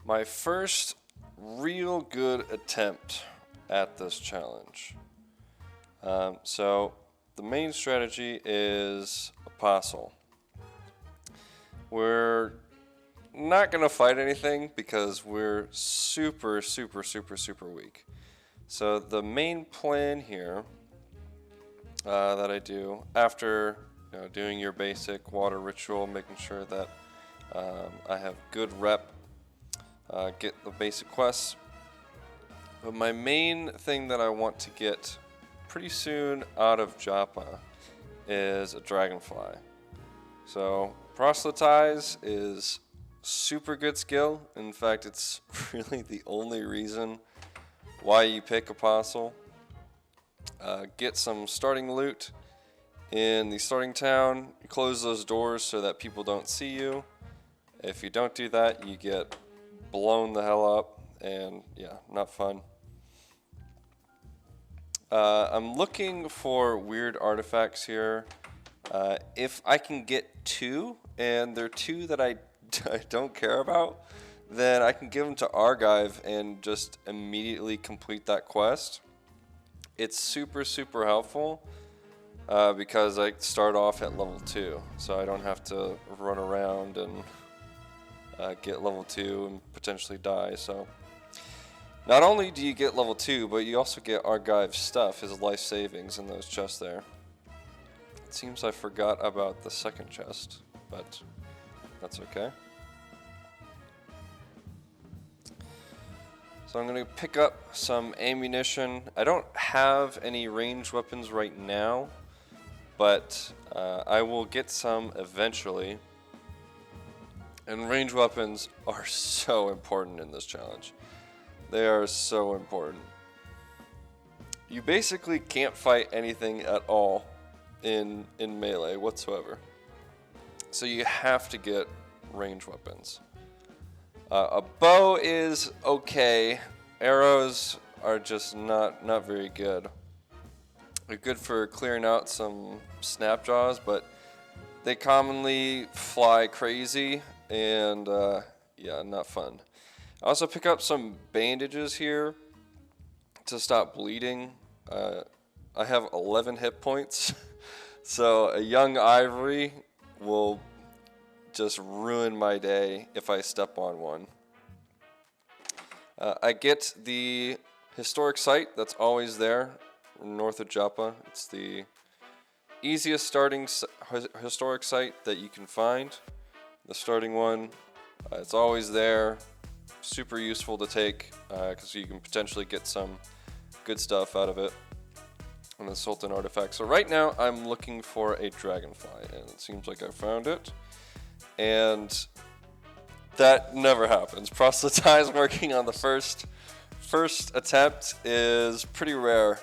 my first real good attempt at this challenge. So the main strategy is Apostle. We're not going to fight anything because we're super weak. So the main plan here that I do after doing your basic water ritual, making sure that I have good rep, get the basic quests. But my main thing that I want to get pretty soon out of Joppa is a dragonfly. So proselytize is super good skill. In fact, it's really the only reason why you pick Apostle. Get some starting loot in the starting town. Close those doors so that people don't see you. If you don't do that, you get blown the hell up, and yeah, not fun. I'm looking for weird artifacts here. If I can get 2, and they're 2 that I don't care about, then I can give them to Argive and just immediately complete that quest. It's super helpful because I start off at level 2, so I don't have to run around and get level 2 and potentially die. So not only do you get level 2, but you also get Argive's stuff, his life savings in those chests there. It seems I forgot about the second chest, but that's okay. So I'm going to pick up some ammunition. I don't have any ranged weapons right now, but I will get some eventually. And ranged weapons are so important in this challenge. They are so important. You basically can't fight anything at all in melee whatsoever. So you have to get ranged weapons. A bow is okay. Arrows are just not very good. They're good for clearing out some snapjaws, but they commonly fly crazy and yeah, not fun. I also pick up some bandages here to stop bleeding. I have 11 hit points, so a young ivory will just ruin my day if I step on one. I get the historic site that's always there north of Joppa. It's the easiest starting historic site that you can find. The starting one, it's always there. Super useful to take because you can potentially get some good stuff out of it. An Sultan artifact. So right now I'm looking for a dragonfly, and it seems like I found it. And that never happens. Proselytize working on the first attempt is pretty rare.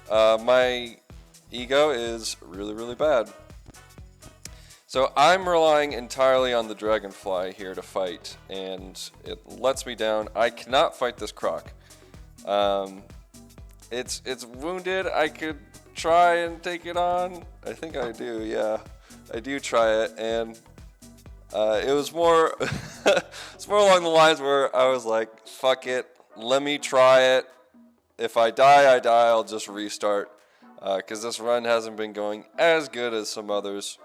My ego is really bad. So I'm relying entirely on the dragonfly here to fight, and it lets me down. I cannot fight this croc. It's wounded. I could try and take it on. I think I do, yeah. I do try it, and it was more it's more along the lines where I was like, fuck it, let me try it. If I die, I die. I'll just restart because this run hasn't been going as good as some others.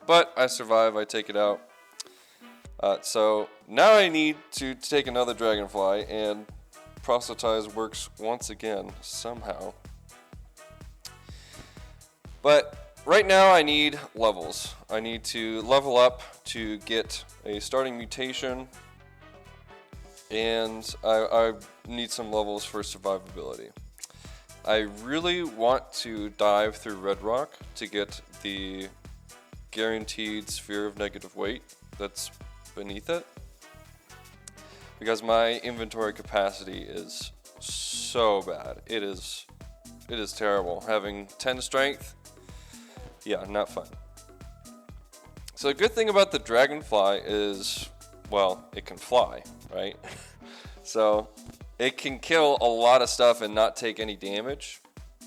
But I survive. I take it out. So now I need to take another dragonfly, and proselytize works once again somehow. But right now I need levels. I need to level up to get a starting mutation, and I need some levels for survivability. I really want to dive through Red Rock to get the guaranteed sphere of negative weight that's beneath it, because my inventory capacity is so bad. It is terrible. Having 10 strength, yeah, not fun. So the good thing about the dragonfly is, well, it can fly, right? So it can kill a lot of stuff and not take any damage.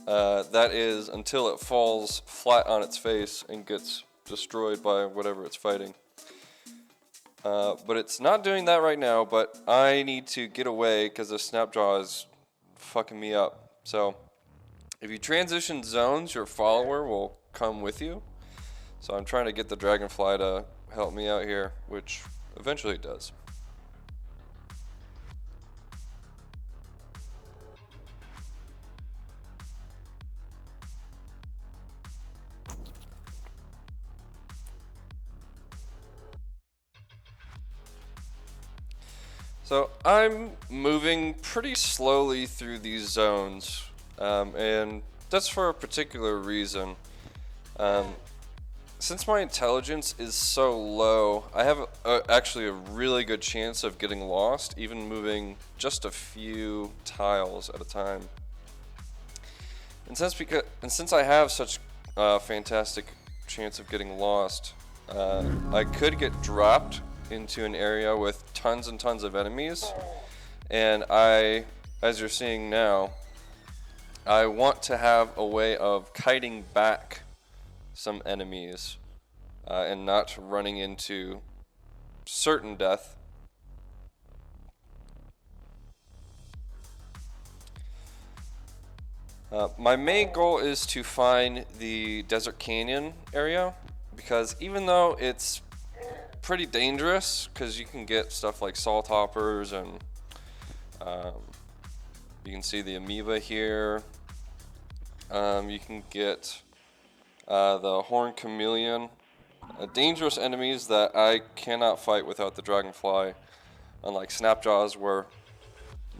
That is until it falls flat on its face and gets destroyed by whatever it's fighting. But it's not doing that right now, but I need to get away because the Snapjaw is fucking me up. So if you transition zones, your follower will come with you. So I'm trying to get the dragonfly to help me out here, which eventually it does. So I'm moving pretty slowly through these zones, and that's for a particular reason. Since my intelligence is so low, I have actually a really good chance of getting lost, even moving just a few tiles at a time. And since I have such a fantastic chance of getting lost, I could get dropped into an area with tons and tons of enemies, and as you're seeing now, I want to have a way of kiting back some enemies and not running into certain death. My main goal is to find the desert canyon area, because even though it's pretty dangerous, because you can get stuff like salt hoppers, and you can see the amoeba here. You can get the horned chameleon, dangerous enemies that I cannot fight without the dragonfly, unlike Snapjaws, where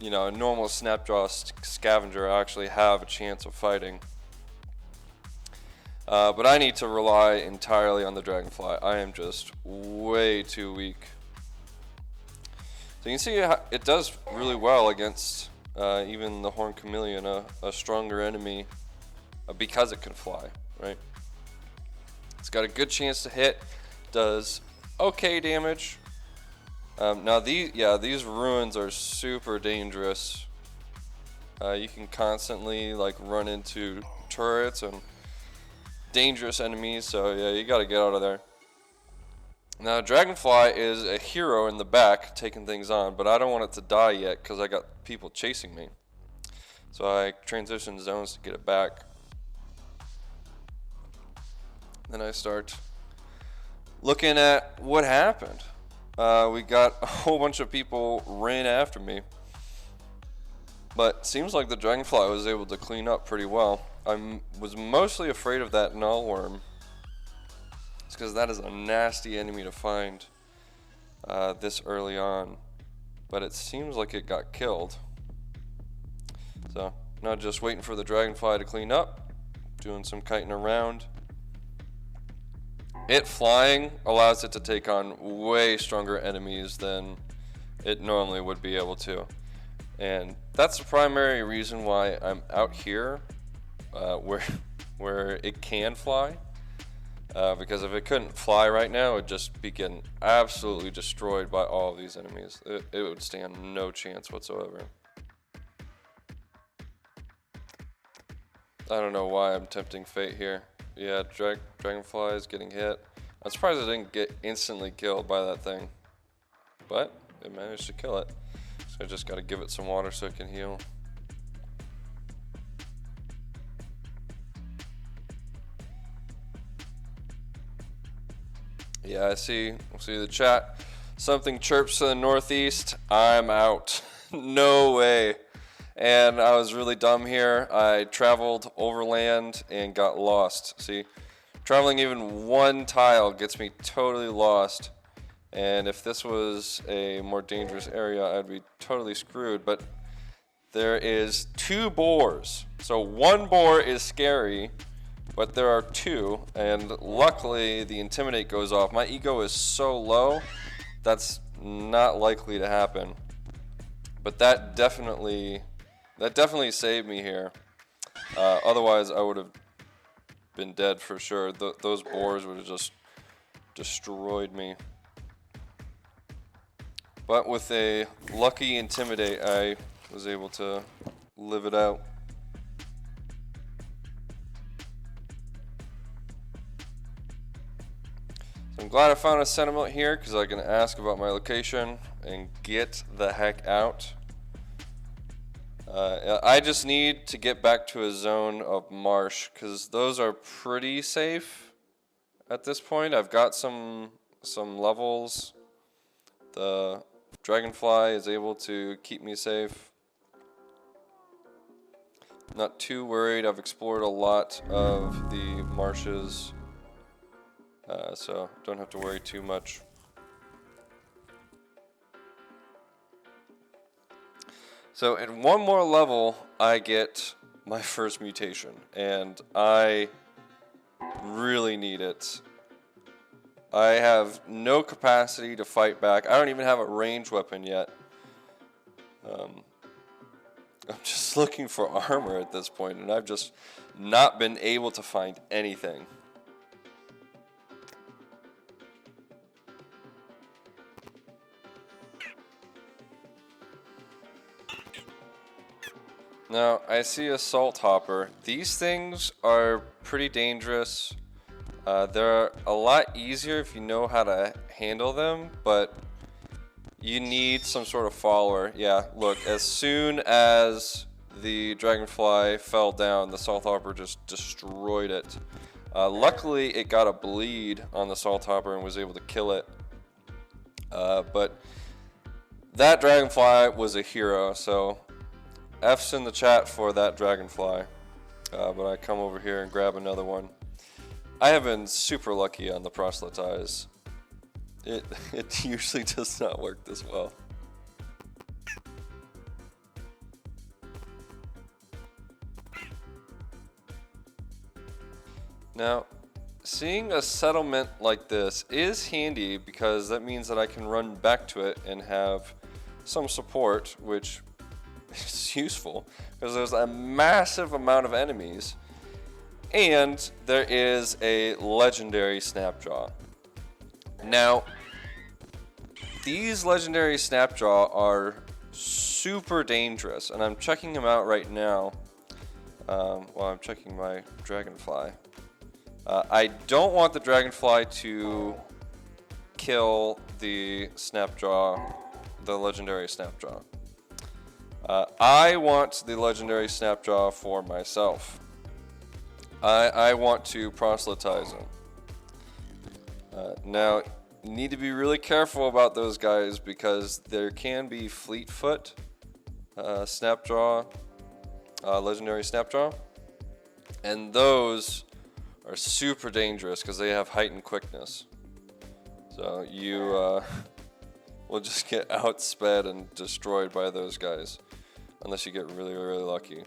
a normal Snapjaw scavenger I actually have a chance of fighting. But I need to rely entirely on the dragonfly. I am just way too weak. So you can see it does really well against even the horned chameleon, a stronger enemy, because it can fly, right? It's got a good chance to hit, does okay damage. Now these ruins are super dangerous. You can constantly run into turrets and dangerous enemies, so yeah, you gotta get out of there. Now dragonfly is a hero in the back taking things on, but I don't want it to die yet because I got people chasing me. So I transition zones to get it back. Then I start looking at what happened. We got a whole bunch of people ran after me, but seems like the dragonfly was able to clean up pretty well. I was mostly afraid of that nullworm. It's because that is a nasty enemy to find this early on, but it seems like it got killed. So now just waiting for the dragonfly to clean up, doing some kiting around. It flying allows it to take on way stronger enemies than it normally would be able to. And that's the primary reason why I'm out here where it can fly. Because if it couldn't fly right now, it'd just be getting absolutely destroyed by all of these enemies. It would stand no chance whatsoever. I don't know why I'm tempting fate here. Yeah, dragonfly is getting hit. I'm surprised I didn't get instantly killed by that thing, but it managed to kill it. So I just got to give it some water so it can heal. Yeah, I see the chat. Something chirps to the northeast. I'm out. No way. And I was really dumb here. I traveled overland and got lost. See, traveling even one tile gets me totally lost. And if this was a more dangerous area, I'd be totally screwed. But there is 2 boars. So 1 boar is scary, but there are 2. And luckily, the intimidate goes off. My ego is so low, that's not likely to happen. But that definitely saved me here. Otherwise, I would have been dead for sure. Those boars would have just destroyed me. But with a lucky intimidate, I was able to live it out. So I'm glad I found a sentiment here because I can ask about my location and get the heck out. I just need to get back to a zone of marsh because those are pretty safe at this point. I've got some levels. The dragonfly is able to keep me safe. Not too worried. I've explored a lot of the marshes, so don't have to worry too much. So in one more level, I get my first mutation, and I really need it. I have no capacity to fight back. I don't even have a ranged weapon yet. I'm just looking for armor at this point, and I've just not been able to find anything. Now, I see a salt hopper. These things are pretty dangerous. They're a lot easier if you know how to handle them, but you need some sort of follower. Yeah, look, as soon as the dragonfly fell down, the salt hopper just destroyed it. Luckily, it got a bleed on the salt hopper and was able to kill it. But that dragonfly was a hero, so F's in the chat for that dragonfly. But I come over here and grab another one. I have been super lucky on the proselytize. It usually does not work this well. Now, seeing a settlement like this is handy because that means that I can run back to it and have some support, which is useful because there's a massive amount of enemies, and there is a legendary snapjaw. Now, these legendary snapjaw are super dangerous, and I'm checking them out right now while I'm checking my dragonfly. I don't want the dragonfly to kill the snapjaw, the legendary snapjaw. I want the legendary snapjaw for myself. I want to proselytize him. Now, you need to be really careful about those guys because there can be fleetfoot snapjaw, legendary snapjaw, and those are super dangerous because they have heightened quickness. So you will just get outsped and destroyed by those guys unless you get really, really lucky.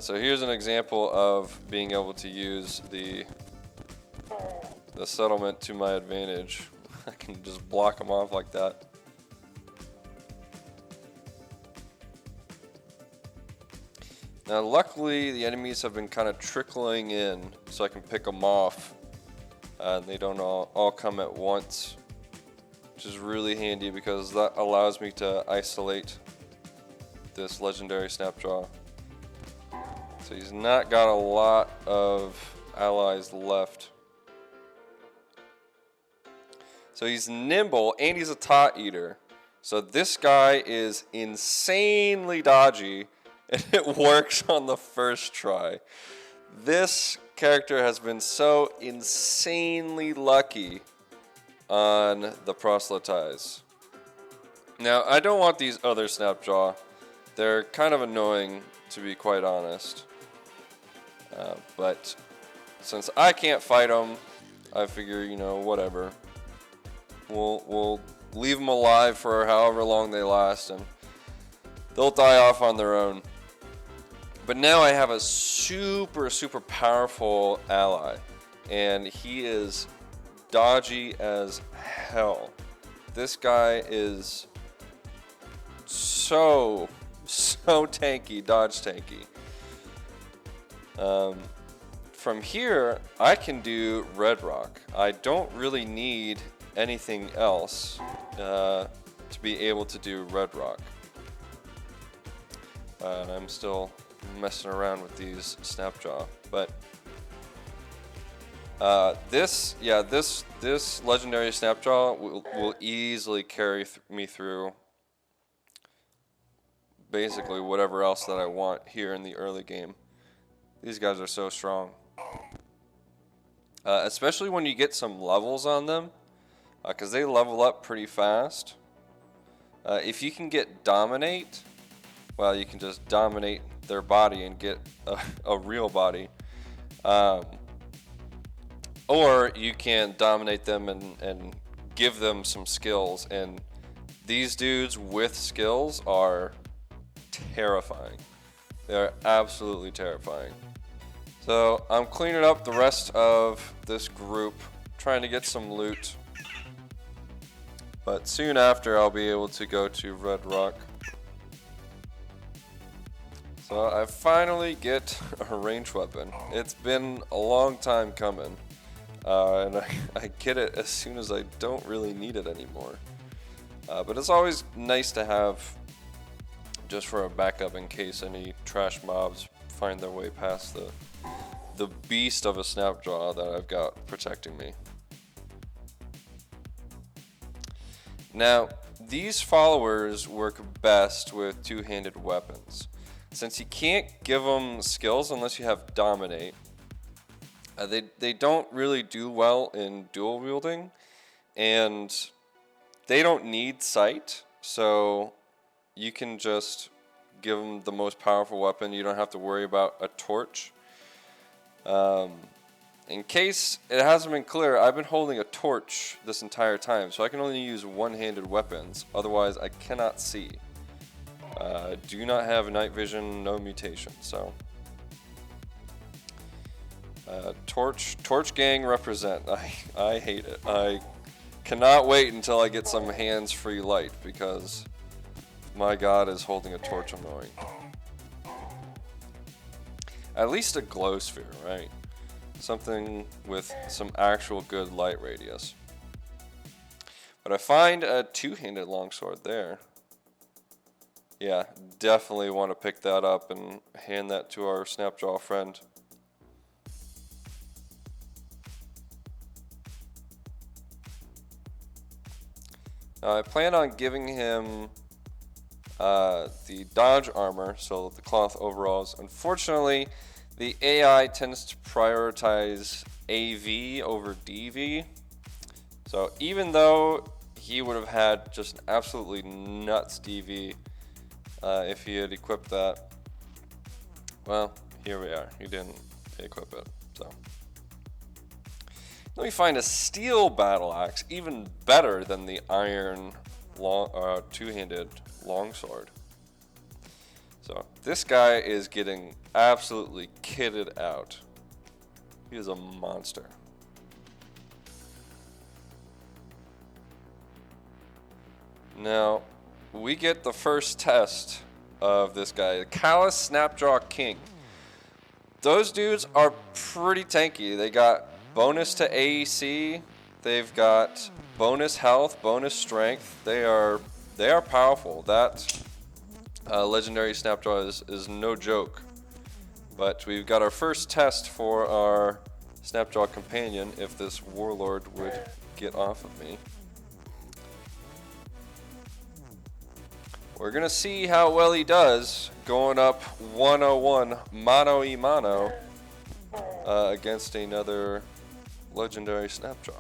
So here's an example of being able to use the settlement to my advantage. I can just block them off like that. Now luckily the enemies have been kind of trickling in so I can pick them off. They don't all come at once, which is really handy because that allows me to isolate this legendary snapjaw. So he's not got a lot of allies left. So he's nimble and he's a tot eater. So this guy is insanely dodgy and it works on the first try. This character has been so insanely lucky on the proselytize. Now I don't want these other snapjaw. They're kind of annoying to be quite honest. But since I can't fight them, I figure, you know, whatever. We'll leave them alive for however long they last, and they'll die off on their own. But now I have a super, super powerful ally, and he is dodgy as hell. This guy is so tanky, dodge tanky. From here, I can do red rock. I don't really need anything else to be able to do red rock. And I'm still messing around with these Snapjaw, but this legendary Snapjaw will easily carry me through basically whatever else that I want here in the early game. These guys are so strong, especially when you get some levels on them, because they level up pretty fast. If you can get dominate, well, you can just dominate their body and get a real body. Or you can dominate them and give them some skills. And these dudes with skills are terrifying. They're absolutely terrifying. So I'm cleaning up the rest of this group, trying to get some loot. But soon after, I'll be able to go to Red Rock. So I finally get a ranged weapon. It's been a long time coming. And I get it as soon as I don't really need it anymore. But it's always nice to have just for a backup in case any trash mobs find their way past the beast of a Snapjaw that I've got protecting me. Now, these followers work best with two-handed weapons. Since you can't give them skills unless you have Dominate, they don't really do well in dual wielding, and they don't need sight, so you can just give them the most powerful weapon. You don't have to worry about a torch. In case it hasn't been clear, I've been holding a torch this entire time, so I can only use one-handed weapons. Otherwise, I cannot see. Do not have night vision, no mutation, so... Torch gang represent. I hate it. I cannot wait until I get some hands-free light, because my god is holding a torch annoying. At least a glow sphere, right? Something with some actual good light radius. But I find a two-handed longsword there. Yeah, definitely want to pick that up and hand that to our Snapjaw friend. I plan on giving him the dodge armor, so the cloth overalls. Unfortunately, the AI tends to prioritize AV over DV. So even though he would have had just an absolutely nuts DV if he had equipped that, well, here we are. He didn't equip it, so. Let me find a steel battle axe, even better than the iron two-handed longsword. So this guy is getting absolutely kitted out. He is a monster. Now, we get the first test of this guy, the Callous Snapjaw King. Those dudes are pretty tanky. They got bonus to AEC, they've got bonus health, bonus strength. They are powerful. That legendary Snapjaw is no joke. But we've got our first test for our Snapjaw companion, if this warlord would get off of me. We're gonna see how well he does going up 101 mano a mano against another legendary Snapjaw.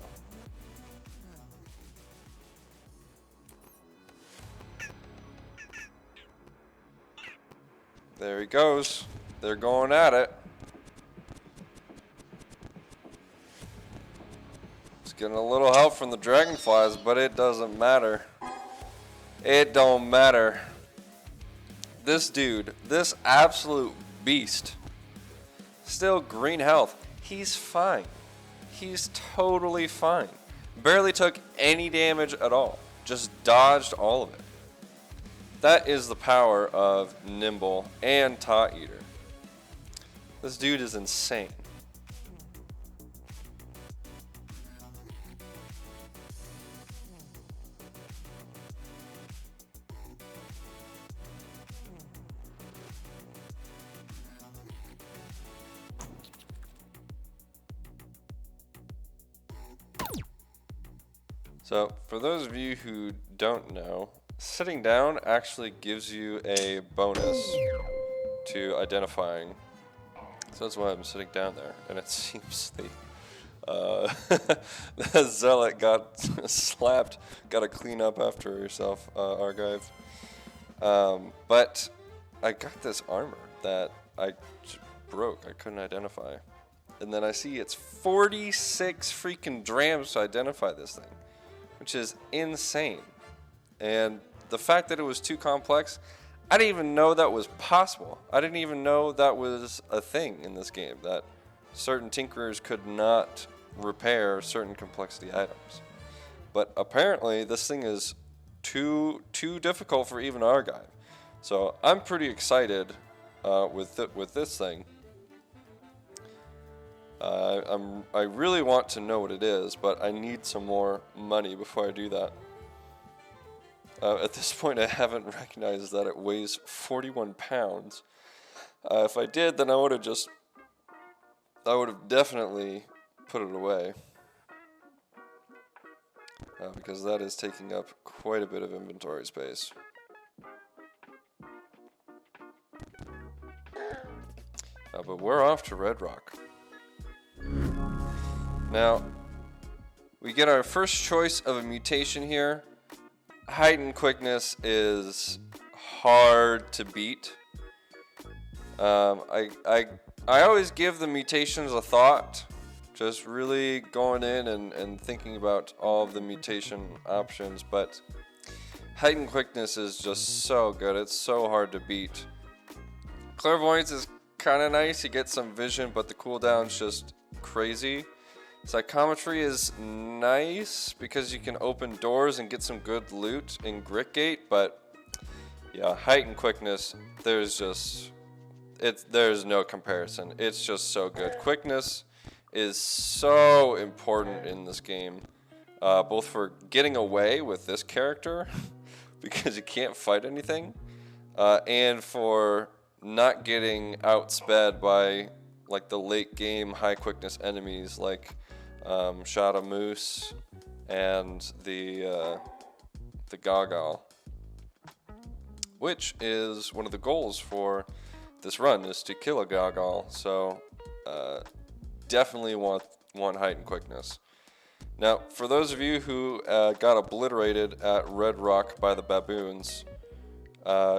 There he goes. They're going at it. It's getting a little help from the dragonflies, but it doesn't matter. It don't matter. This dude, this absolute beast, still green health. He's fine. He's totally fine. Barely took any damage at all. Just dodged all of it. That is the power of Nimble and Tot Eater. This dude is insane. So, for those of you who don't know, sitting down actually gives you a bonus to identifying. So that's why I'm sitting down there, and it seems the zealot got slapped. Got to clean up after yourself, Argive. But I got this armor that I broke. I couldn't identify. And then I see it's 46 freaking drams to identify this thing, which is insane. And the fact that it was too complex, I didn't even know that was possible. I didn't even know that was a thing in this game, that certain tinkerers could not repair certain complexity items. But apparently this thing is too difficult for even Argive. So I'm pretty excited with this thing. I really want to know what it is, but I need some more money before I do that. At this point, I haven't recognized that it weighs 41 pounds. If I did, then I would have definitely put it away. Because that is taking up quite a bit of inventory space. But we're off to Red Rock. Now, we get our first choice of a mutation here. Height and quickness is hard to beat. I always give the mutations a thought, just really going in and thinking about all of the mutation options, but height and quickness is just so good. It's so hard to beat. Clairvoyance is kind of nice. You get some vision, but the cooldown's just crazy. Psychometry is nice because you can open doors and get some good loot in Gritgate, but yeah, height and quickness, there's no comparison. It's just so good. Quickness is so important in this game, both for getting away with this character because you can't fight anything, and for not getting outsped by like the late game high quickness enemies like Shadow Moose and the Galgal, which is one of the goals for this run, is to kill a Galgal. So definitely want height and quickness. Now, for those of you who got obliterated at Red Rock by the baboons,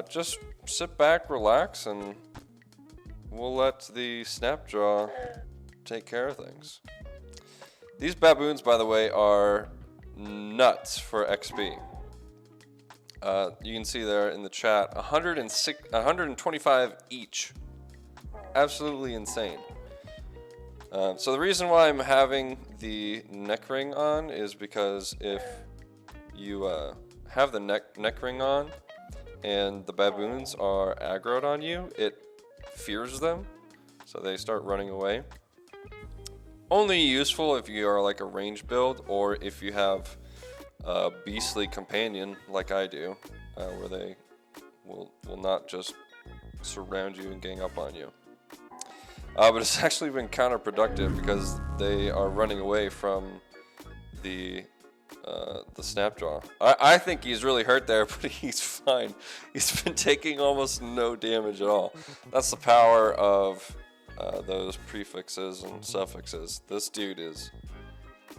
just sit back, relax, and we'll let the Snapjaw take care of things. These baboons, by the way, are nuts for XP. You can see there in the chat, 125 each. Absolutely insane. So the reason why I'm having the neck ring on is because if you have the neck ring on and the baboons are aggroed on you, it fears them, so they start running away. Only useful if you are like a range build, or if you have a beastly companion like I do, where they will not just surround you and gang up on you. But it's actually been counterproductive because they are running away from the Snapjaw. I think he's really hurt there, but he's fine. He's been taking almost no damage at all. That's the power of those prefixes and suffixes. This dude is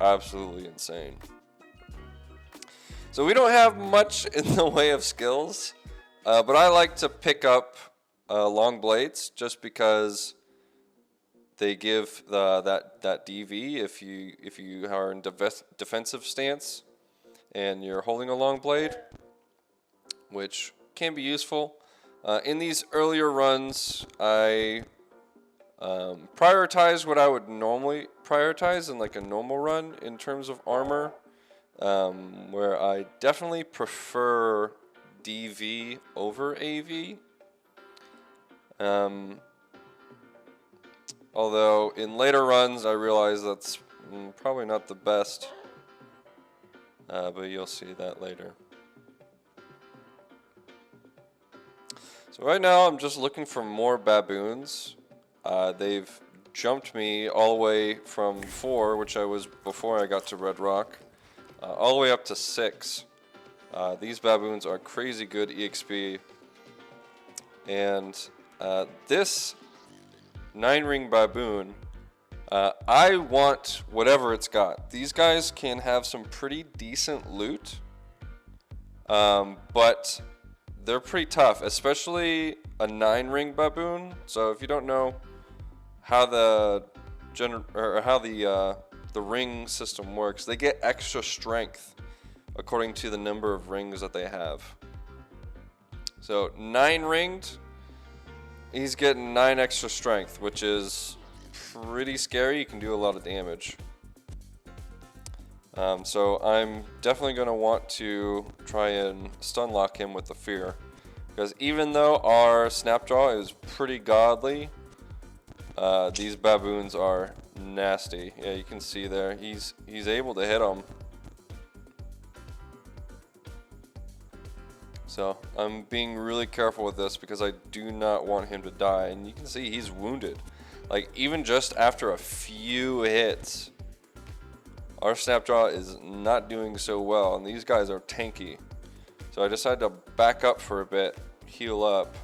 absolutely insane. So we don't have much in the way of skills, but I like to pick up long blades just because they give that DV if you are in defensive stance and you're holding a long blade, which can be useful. In these earlier runs, I prioritize what I would normally prioritize in like a normal run in terms of armor, where I definitely prefer DV over AV. Although in later runs I realize that's probably not the best, but you'll see that later. So right now I'm just looking for more baboons. They've jumped me all the way from 4, which I was before I got to Red Rock, all the way up to 6. These baboons are crazy good EXP. And this 9-ring baboon, I want whatever it's got. These guys can have some pretty decent loot, but they're pretty tough, especially a 9-ring baboon. So if you don't know how the ring system works, they get extra strength according to the number of rings that they have. So 9-ringed, he's getting 9 extra strength, which is pretty scary. You can do a lot of damage. So I'm definitely going to want to try and stun lock him with the fear, because even though our Snapjaw is pretty godly, these baboons are nasty. Yeah, you can see there, he's able to hit them. So I'm being really careful with this because I do not want him to die. And you can see he's wounded. Like, even just after a few hits, our Snapjaw is not doing so well, and these guys are tanky. So I decided to back up for a bit, heal up.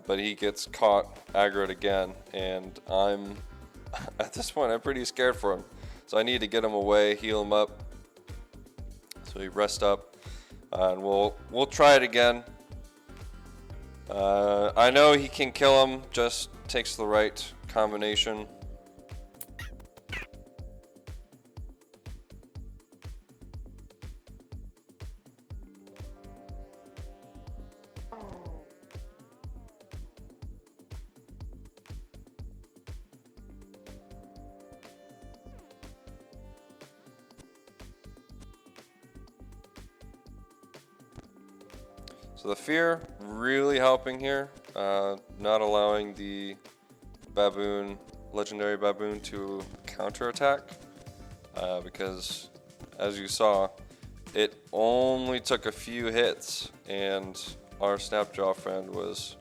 But he gets caught aggroed again, and at this point I'm pretty scared for him. So I need to get him away, heal him up, so he rests up, and we'll try it again. I know he can kill him, just takes the right combination. So the fear really helping here, not allowing the legendary baboon to counterattack, because as you saw, it only took a few hits and our Snapjaw friend was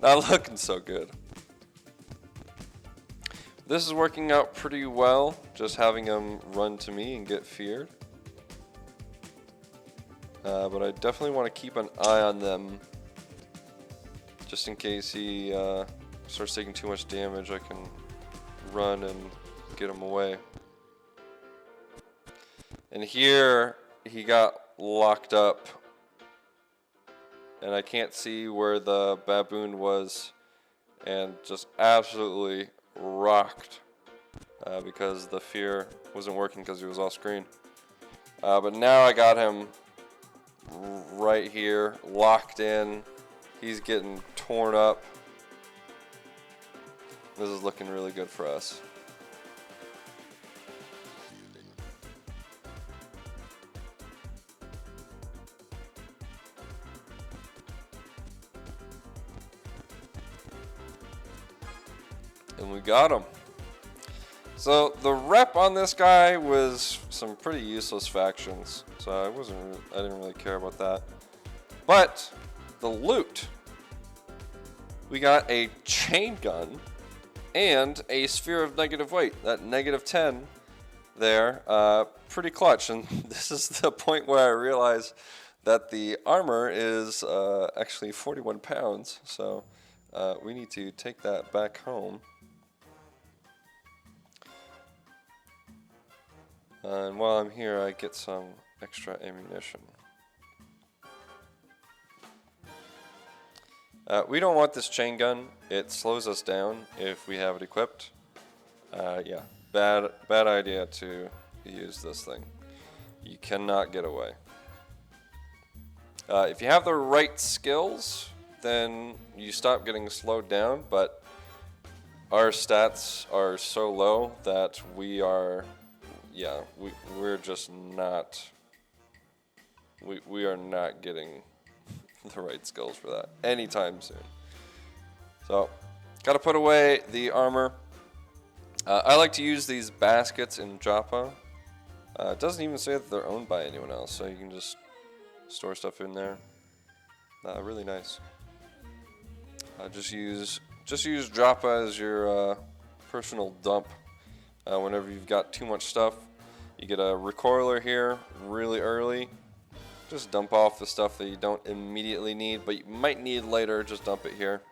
not looking so good. This is working out pretty well, just having him run to me and get feared. But I definitely want to keep an eye on them, just in case he starts taking too much damage. I can run and get him away. And here he got locked up, and I can't see where the baboon was, and just absolutely rocked because the fear wasn't working because he was off screen. But now I got him right here, locked in. He's getting torn up. This is looking really good for us. And we got him. So the rep on this guy was some pretty useless factions, so I didn't really care about that. But the loot, we got a chain gun and a sphere of negative weight. That -10 there, pretty clutch. And this is the point where I realized that the armor is actually 41 pounds. So we need to take that back home. And while I'm here, I get some extra ammunition. We don't want this chain gun. It slows us down if we have it equipped. Yeah, bad idea to use this thing. You cannot get away. If you have the right skills, then you stop getting slowed down, but our stats are so low that we're just not, we are not getting the right skills for that anytime soon. So, gotta put away the armor. I like to use these baskets in Joppa. It doesn't even say that they're owned by anyone else, so you can just store stuff in there. Really nice. Just use Joppa as your personal dump whenever you've got too much stuff. You get a recoiler here really early. Just dump off the stuff that you don't immediately need, but you might need later. Just dump it here.